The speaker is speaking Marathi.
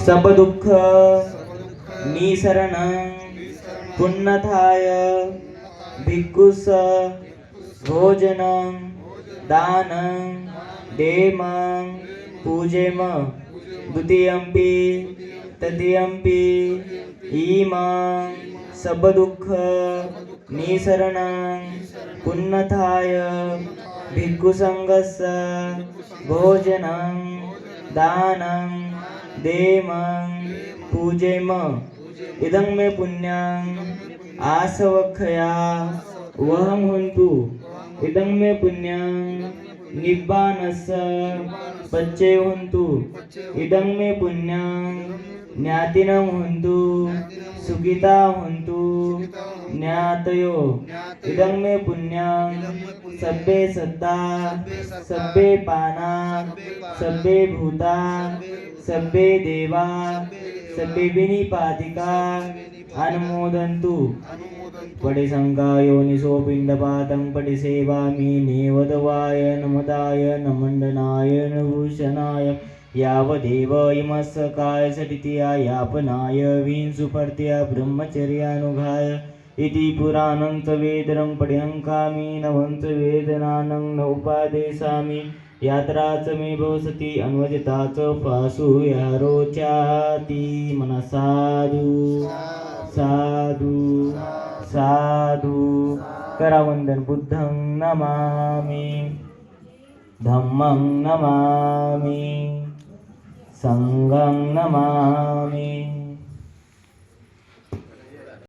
सब दुःख निसरणं पुण्यथाय भिक्खुस भोजनं दानं देमं पूजेम द्वितीयंपि तृतीयंपि इमं सब दुःख निसरणं पुण्यथाय भिक्खुसंघस्य भोजनं दानं देमं पूजेम इदं मे पुण्यं आसवक्षया वहं हुन्तु इदं मे पुण्यं निब्बानस्य पच्चे हुन्तु इदं मे पुण्यं ज्ञातिनं हुन्तु सुखिता हुन्तु ज्ञातयो इदं मे पुण्यं सब्बे सत्ता सब्बे पाना सब्बे भूता सब्बे देवा सब्बे विनिपातिका अनुमोदन्तु पटिसंगा योनिसो पिंडपातं पटिसेवामि नेवदवाय नमदाय नमण्डनाय नभूषणाय यावदेव इमस्य कायसटित्या यापनाय विंशुपर्त्या ब्रह्मचर्यानुघाय इति पुराणं च वेदनं पठ्यङ्कामि नवं च वेदनानं न उपादेशामि यात्रा च मे भवसति अन्वजता च पाशु या रोचाति मनसाधु साधु साधु करावंदन बुद्धं नमामि धम्मं नमामि संघं नमामि